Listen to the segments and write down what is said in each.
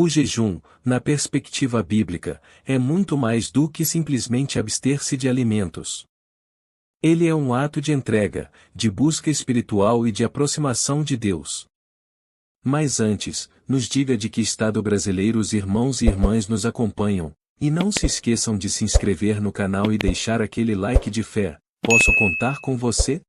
O jejum, na perspectiva bíblica, é muito mais do que simplesmente abster-se de alimentos. Ele é um ato de entrega, de busca espiritual e de aproximação de Deus. Mas antes, nos diga de que estado brasileiro os irmãos e irmãs nos acompanham, e não se esqueçam de se inscrever no canal e deixar aquele like de fé. Posso contar com você?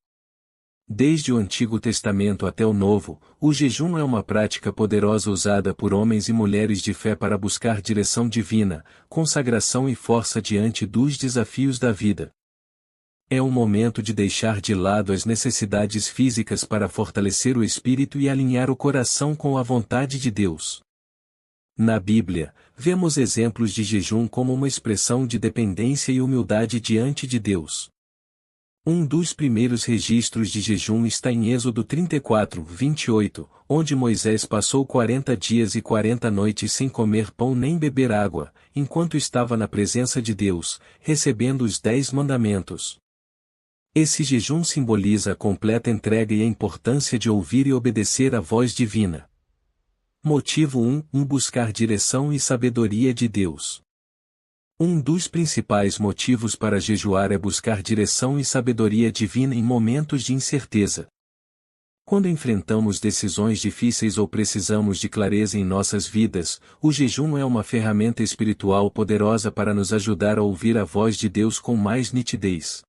Desde o Antigo Testamento até o Novo, o jejum é uma prática poderosa usada por homens e mulheres de fé para buscar direção divina, consagração e força diante dos desafios da vida. É um momento de deixar de lado as necessidades físicas para fortalecer o espírito e alinhar o coração com a vontade de Deus. Na Bíblia, vemos exemplos de jejum como uma expressão de dependência e humildade diante de Deus. Um dos primeiros registros de jejum está em Êxodo 34, 28, onde Moisés passou 40 dias e 40 noites sem comer pão nem beber água, enquanto estava na presença de Deus, recebendo os 10 mandamentos. Esse jejum simboliza a completa entrega e a importância de ouvir e obedecer à voz divina. Motivo 1. Buscar direção e sabedoria de Deus. Um dos principais motivos para jejuar é buscar direção e sabedoria divina em momentos de incerteza. Quando enfrentamos decisões difíceis ou precisamos de clareza em nossas vidas, o jejum é uma ferramenta espiritual poderosa para nos ajudar a ouvir a voz de Deus com mais nitidez.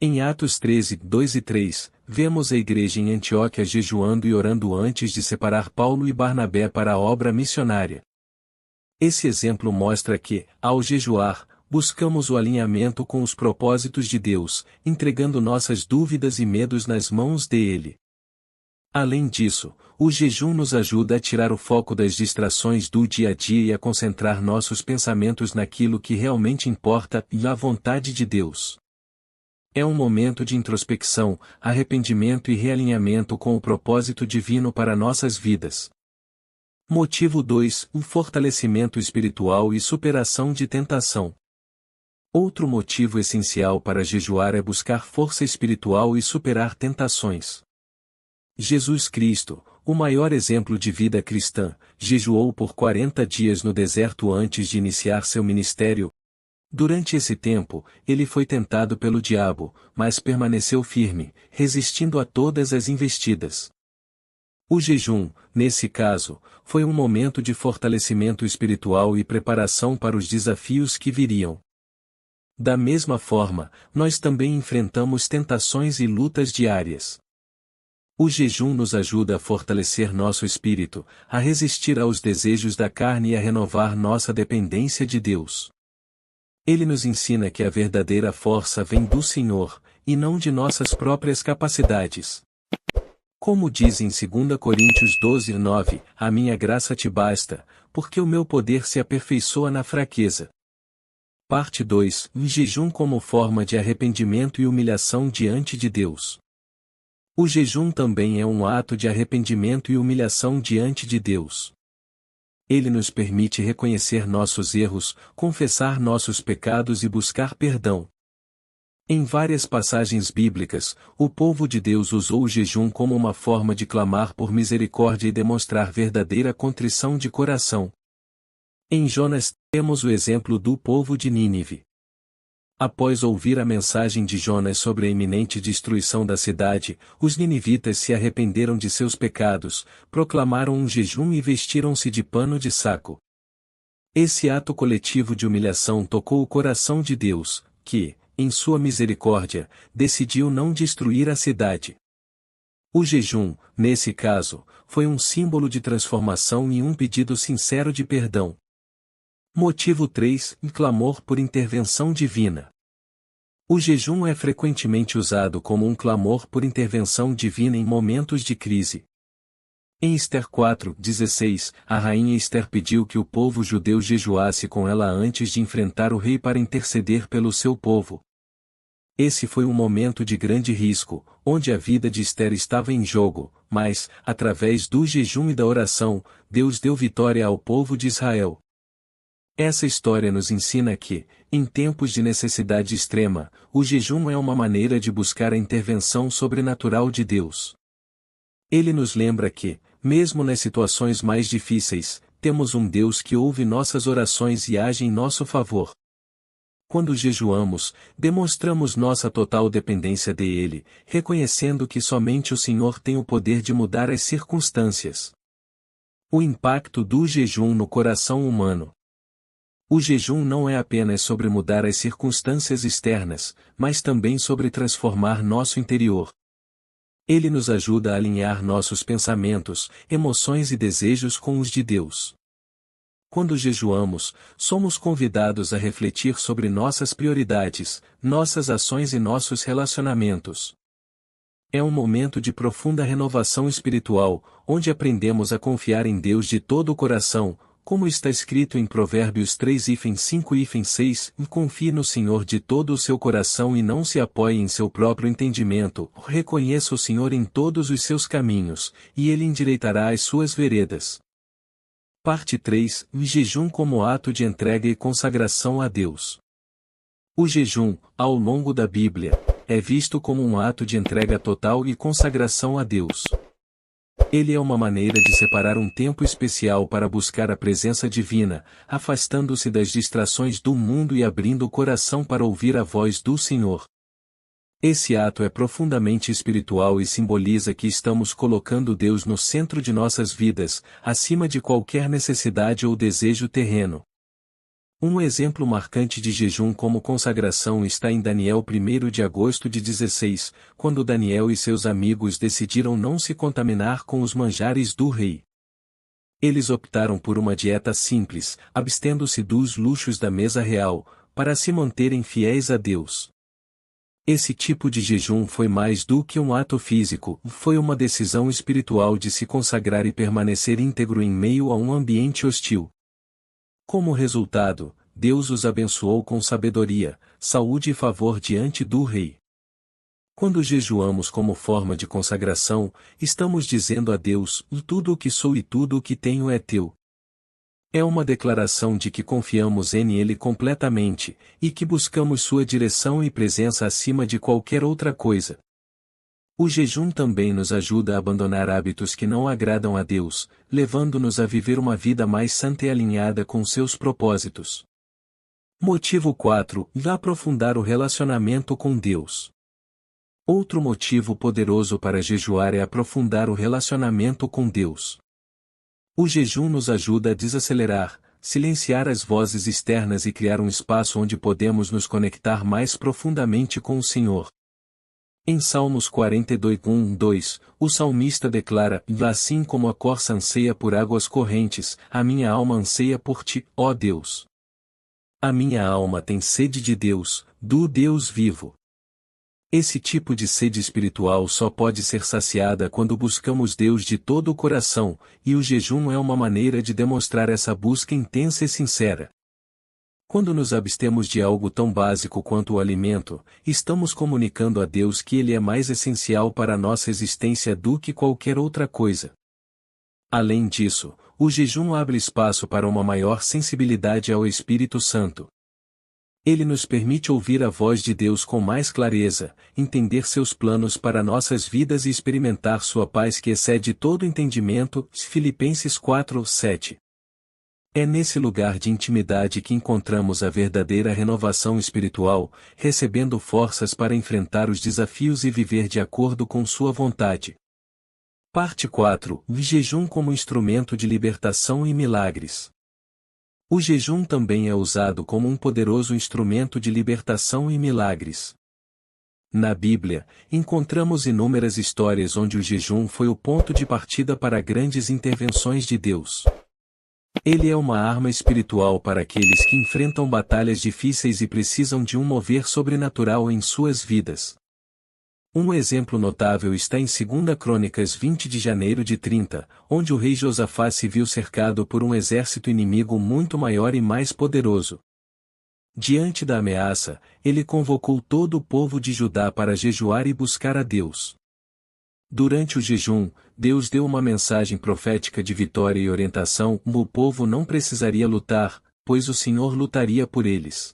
Em Atos 13, 2 e 3, vemos a igreja em Antioquia jejuando e orando antes de separar Paulo e Barnabé para a obra missionária. Esse exemplo mostra que, ao jejuar, buscamos o alinhamento com os propósitos de Deus, entregando nossas dúvidas e medos nas mãos dele. Além disso, o jejum nos ajuda a tirar o foco das distrações do dia a dia e a concentrar nossos pensamentos naquilo que realmente importa e na vontade de Deus. É um momento de introspecção, arrependimento e realinhamento com o propósito divino para nossas vidas. Motivo 2. Fortalecimento espiritual e superação de tentação. Outro motivo essencial para jejuar é buscar força espiritual e superar tentações. Jesus Cristo, o maior exemplo de vida cristã, jejuou por 40 dias no deserto antes de iniciar seu ministério. Durante esse tempo, ele foi tentado pelo diabo, mas permaneceu firme, resistindo a todas as investidas. O jejum, nesse caso, foi um momento de fortalecimento espiritual e preparação para os desafios que viriam. Da mesma forma, nós também enfrentamos tentações e lutas diárias. O jejum nos ajuda a fortalecer nosso espírito, a resistir aos desejos da carne e a renovar nossa dependência de Deus. Ele nos ensina que a verdadeira força vem do Senhor, e não de nossas próprias capacidades. Como diz em 2 Coríntios 12, 9, a minha graça te basta, porque o meu poder se aperfeiçoa na fraqueza. Parte 2. O jejum como forma de arrependimento e humilhação diante de Deus. O jejum também é um ato de arrependimento e humilhação diante de Deus. Ele nos permite reconhecer nossos erros, confessar nossos pecados e buscar perdão. Em várias passagens bíblicas, o povo de Deus usou o jejum como uma forma de clamar por misericórdia e demonstrar verdadeira contrição de coração. Em Jonas, temos o exemplo do povo de Nínive. Após ouvir a mensagem de Jonas sobre a iminente destruição da cidade, os ninivitas se arrependeram de seus pecados, proclamaram um jejum e vestiram-se de pano de saco. Esse ato coletivo de humilhação tocou o coração de Deus, que, em sua misericórdia, decidiu não destruir a cidade. O jejum, nesse caso, foi um símbolo de transformação e um pedido sincero de perdão. Motivo 3. Clamor por intervenção divina. O jejum é frequentemente usado como um clamor por intervenção divina em momentos de crise. Em Ester 4:16, a rainha Ester pediu que o povo judeu jejuasse com ela antes de enfrentar o rei para interceder pelo seu povo. Esse foi um momento de grande risco, onde a vida de Ester estava em jogo, mas, através do jejum e da oração, Deus deu vitória ao povo de Israel. Essa história nos ensina que, em tempos de necessidade extrema, o jejum é uma maneira de buscar a intervenção sobrenatural de Deus. Ele nos lembra que, mesmo nas situações mais difíceis, temos um Deus que ouve nossas orações e age em nosso favor. Quando jejuamos, demonstramos nossa total dependência dele, reconhecendo que somente o Senhor tem o poder de mudar as circunstâncias. O impacto do jejum no coração humano. O jejum não é apenas sobre mudar as circunstâncias externas, mas também sobre transformar nosso interior. Ele nos ajuda a alinhar nossos pensamentos, emoções e desejos com os de Deus. Quando jejuamos, somos convidados a refletir sobre nossas prioridades, nossas ações e nossos relacionamentos. É um momento de profunda renovação espiritual, onde aprendemos a confiar em Deus de todo o coração, como está escrito em Provérbios 3:5-6, confie no Senhor de todo o seu coração e não se apoie em seu próprio entendimento, reconheça o Senhor em todos os seus caminhos, e ele endireitará as suas veredas. Parte 3. O jejum como ato de entrega e consagração a Deus. O jejum, ao longo da Bíblia, é visto como um ato de entrega total e consagração a Deus. Ele é uma maneira de separar um tempo especial para buscar a presença divina, afastando-se das distrações do mundo e abrindo o coração para ouvir a voz do Senhor. Esse ato é profundamente espiritual e simboliza que estamos colocando Deus no centro de nossas vidas, acima de qualquer necessidade ou desejo terreno. Um exemplo marcante de jejum como consagração está em Daniel 1 de agosto de 16, quando Daniel e seus amigos decidiram não se contaminar com os manjares do rei. Eles optaram por uma dieta simples, abstendo-se dos luxos da mesa real, para se manterem fiéis a Deus. Esse tipo de jejum foi mais do que um ato físico, foi uma decisão espiritual de se consagrar e permanecer íntegro em meio a um ambiente hostil. Como resultado, Deus os abençoou com sabedoria, saúde e favor diante do rei. Quando jejuamos como forma de consagração, estamos dizendo a Deus: tudo o que sou e tudo o que tenho é teu. É uma declaração de que confiamos em Ele completamente, e que buscamos sua direção e presença acima de qualquer outra coisa. O jejum também nos ajuda a abandonar hábitos que não agradam a Deus, levando-nos a viver uma vida mais santa e alinhada com seus propósitos. Motivo 4. Aprofundar o relacionamento com Deus. Outro motivo poderoso para jejuar é aprofundar o relacionamento com Deus. O jejum nos ajuda a desacelerar, silenciar as vozes externas e criar um espaço onde podemos nos conectar mais profundamente com o Senhor. Em Salmos 42:1-2, o salmista declara: assim como a corça anseia por águas correntes, a minha alma anseia por ti, ó Deus. A minha alma tem sede de Deus, do Deus vivo. Esse tipo de sede espiritual só pode ser saciada quando buscamos Deus de todo o coração, e o jejum é uma maneira de demonstrar essa busca intensa e sincera. Quando nos abstemos de algo tão básico quanto o alimento, estamos comunicando a Deus que Ele é mais essencial para a nossa existência do que qualquer outra coisa. Além disso, o jejum abre espaço para uma maior sensibilidade ao Espírito Santo. Ele nos permite ouvir a voz de Deus com mais clareza, entender seus planos para nossas vidas e experimentar sua paz que excede todo entendimento. Filipenses 4:7. É nesse lugar de intimidade que encontramos a verdadeira renovação espiritual, recebendo forças para enfrentar os desafios e viver de acordo com sua vontade. Parte 4. Jejum como instrumento de libertação e milagres. O jejum também é usado como um poderoso instrumento de libertação e milagres. Na Bíblia, encontramos inúmeras histórias onde o jejum foi o ponto de partida para grandes intervenções de Deus. Ele é uma arma espiritual para aqueles que enfrentam batalhas difíceis e precisam de um mover sobrenatural em suas vidas. Um exemplo notável está em 2 Crônicas 20 de janeiro de 30, onde o rei Josafá se viu cercado por um exército inimigo muito maior e mais poderoso. Diante da ameaça, ele convocou todo o povo de Judá para jejuar e buscar a Deus. Durante o jejum, Deus deu uma mensagem profética de vitória e orientação: o povo não precisaria lutar, pois o Senhor lutaria por eles.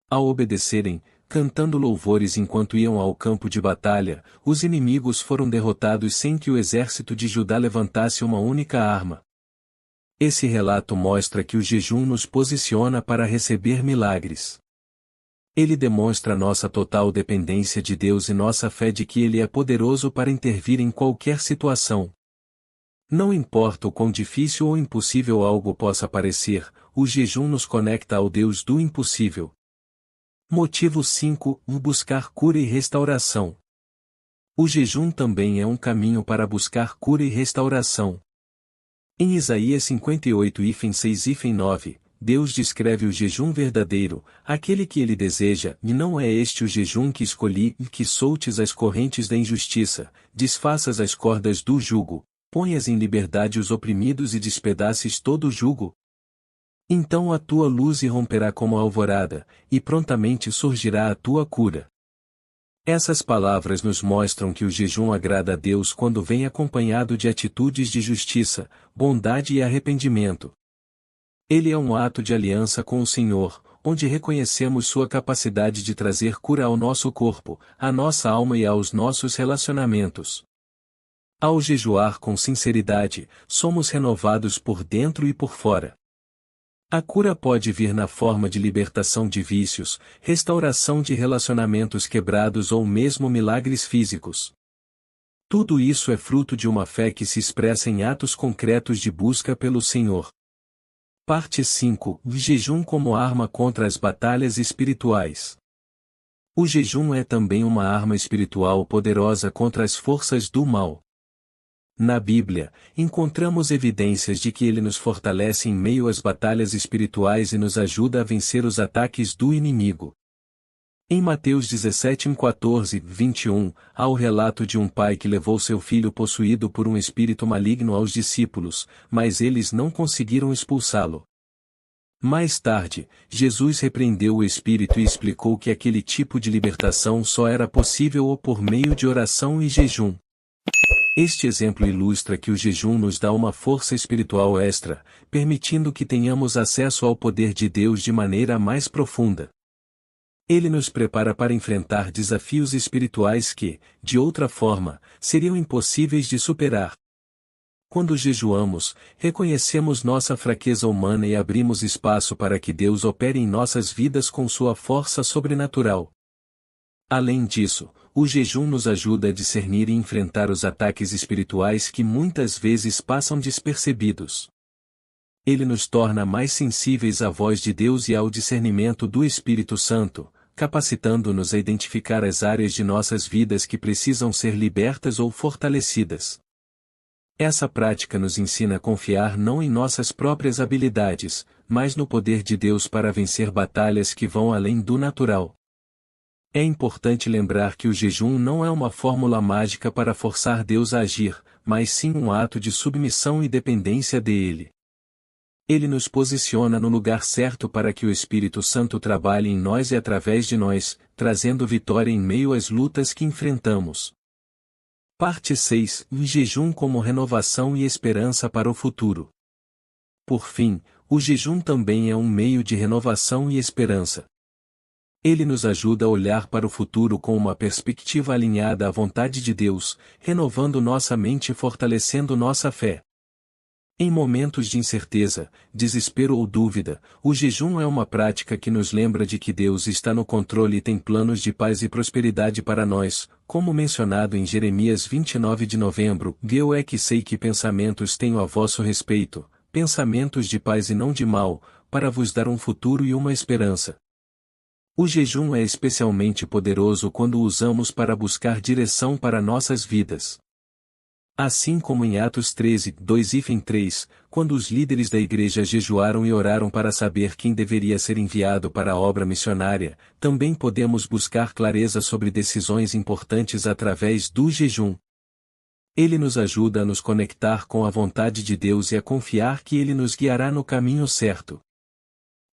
Ao obedecerem, cantando louvores enquanto iam ao campo de batalha, os inimigos foram derrotados sem que o exército de Judá levantasse uma única arma. Esse relato mostra que o jejum nos posiciona para receber milagres. Ele demonstra nossa total dependência de Deus e nossa fé de que Ele é poderoso para intervir em qualquer situação. Não importa o quão difícil ou impossível algo possa parecer, o jejum nos conecta ao Deus do impossível. Motivo 5. Buscar cura e restauração. O jejum também é um caminho para buscar cura e restauração. Em Isaías 58:6-9, Deus descreve o jejum verdadeiro, aquele que Ele deseja, e não é este o jejum que escolhi, que soltes as correntes da injustiça, desfaças as cordas do jugo, ponhas em liberdade os oprimidos e despedaces todo o jugo. Então a tua luz irromperá como a alvorada, e prontamente surgirá a tua cura. Essas palavras nos mostram que o jejum agrada a Deus quando vem acompanhado de atitudes de justiça, bondade e arrependimento. Ele é um ato de aliança com o Senhor, onde reconhecemos sua capacidade de trazer cura ao nosso corpo, à nossa alma e aos nossos relacionamentos. Ao jejuar com sinceridade, somos renovados por dentro e por fora. A cura pode vir na forma de libertação de vícios, restauração de relacionamentos quebrados ou mesmo milagres físicos. Tudo isso é fruto de uma fé que se expressa em atos concretos de busca pelo Senhor. Parte 5. Jejum como arma contra as batalhas espirituais. O jejum é também uma arma espiritual poderosa contra as forças do mal. Na Bíblia, encontramos evidências de que ele nos fortalece em meio às batalhas espirituais e nos ajuda a vencer os ataques do inimigo. Em Mateus 17:14-21, há o relato de um pai que levou seu filho possuído por um espírito maligno aos discípulos, mas eles não conseguiram expulsá-lo. Mais tarde, Jesus repreendeu o espírito e explicou que aquele tipo de libertação só era possível por meio de oração e jejum. Este exemplo ilustra que o jejum nos dá uma força espiritual extra, permitindo que tenhamos acesso ao poder de Deus de maneira mais profunda. Ele nos prepara para enfrentar desafios espirituais que, de outra forma, seriam impossíveis de superar. Quando jejuamos, reconhecemos nossa fraqueza humana e abrimos espaço para que Deus opere em nossas vidas com sua força sobrenatural. Além disso, o jejum nos ajuda a discernir e enfrentar os ataques espirituais que muitas vezes passam despercebidos. Ele nos torna mais sensíveis à voz de Deus e ao discernimento do Espírito Santo, capacitando-nos a identificar as áreas de nossas vidas que precisam ser libertas ou fortalecidas. Essa prática nos ensina a confiar não em nossas próprias habilidades, mas no poder de Deus para vencer batalhas que vão além do natural. É importante lembrar que o jejum não é uma fórmula mágica para forçar Deus a agir, mas sim um ato de submissão e dependência dele. Ele nos posiciona no lugar certo para que o Espírito Santo trabalhe em nós e através de nós, trazendo vitória em meio às lutas que enfrentamos. Parte 6. Jejum como renovação e esperança para o futuro. Por fim, o jejum também é um meio de renovação e esperança. Ele nos ajuda a olhar para o futuro com uma perspectiva alinhada à vontade de Deus, renovando nossa mente e fortalecendo nossa fé. Em momentos de incerteza, desespero ou dúvida, o jejum é uma prática que nos lembra de que Deus está no controle e tem planos de paz e prosperidade para nós, como mencionado em Jeremias 29 de novembro. Eu é que sei que pensamentos tenho a vosso respeito, pensamentos de paz e não de mal, para vos dar um futuro e uma esperança. O jejum é especialmente poderoso quando o usamos para buscar direção para nossas vidas. Assim como em Atos 13, 2-3, quando os líderes da igreja jejuaram e oraram para saber quem deveria ser enviado para a obra missionária, também podemos buscar clareza sobre decisões importantes através do jejum. Ele nos ajuda a nos conectar com a vontade de Deus e a confiar que Ele nos guiará no caminho certo.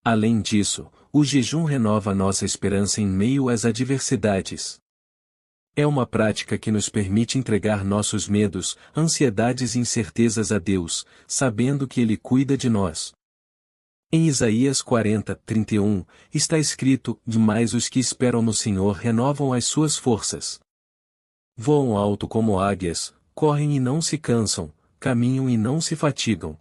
Além disso, o jejum renova nossa esperança em meio às adversidades. É uma prática que nos permite entregar nossos medos, ansiedades e incertezas a Deus, sabendo que Ele cuida de nós. Em Isaías 40:31, está escrito: "Mas os que esperam no Senhor renovam as suas forças. Voam alto como águias, correm e não se cansam, caminham e não se fatigam."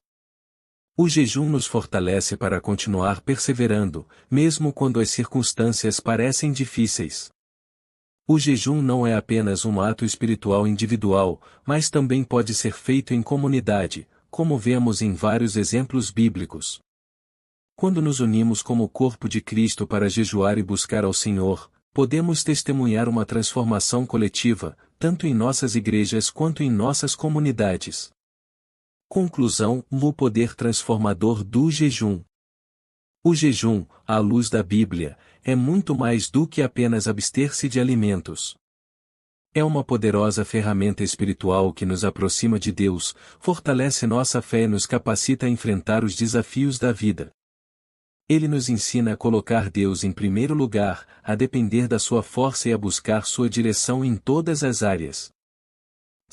O jejum nos fortalece para continuar perseverando, mesmo quando as circunstâncias parecem difíceis. O jejum não é apenas um ato espiritual individual, mas também pode ser feito em comunidade, como vemos em vários exemplos bíblicos. Quando nos unimos como corpo de Cristo para jejuar e buscar ao Senhor, podemos testemunhar uma transformação coletiva, tanto em nossas igrejas quanto em nossas comunidades. Conclusão: o poder transformador do jejum. O jejum, à luz da Bíblia, é muito mais do que apenas abster-se de alimentos. É uma poderosa ferramenta espiritual que nos aproxima de Deus, fortalece nossa fé e nos capacita a enfrentar os desafios da vida. Ele nos ensina a colocar Deus em primeiro lugar, a depender da sua força e a buscar sua direção em todas as áreas.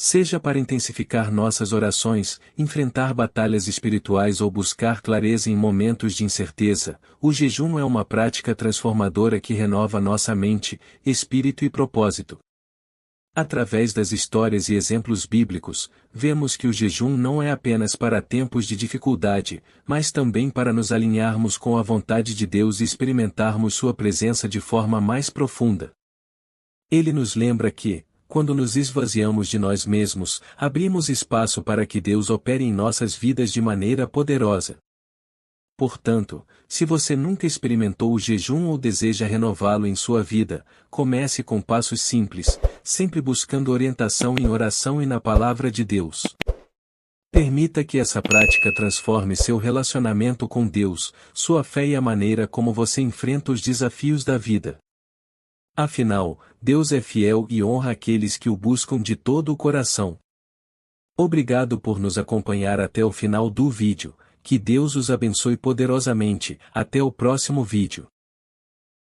Seja para intensificar nossas orações, enfrentar batalhas espirituais ou buscar clareza em momentos de incerteza, o jejum é uma prática transformadora que renova nossa mente, espírito e propósito. Através das histórias e exemplos bíblicos, vemos que o jejum não é apenas para tempos de dificuldade, mas também para nos alinharmos com a vontade de Deus e experimentarmos sua presença de forma mais profunda. Ele nos lembra que, quando nos esvaziamos de nós mesmos, abrimos espaço para que Deus opere em nossas vidas de maneira poderosa. Portanto, se você nunca experimentou o jejum ou deseja renová-lo em sua vida, comece com passos simples, sempre buscando orientação em oração e na palavra de Deus. Permita que essa prática transforme seu relacionamento com Deus, sua fé e a maneira como você enfrenta os desafios da vida. Afinal, Deus é fiel e honra aqueles que o buscam de todo o coração. Obrigado por nos acompanhar até o final do vídeo. Que Deus os abençoe poderosamente. Até o próximo vídeo.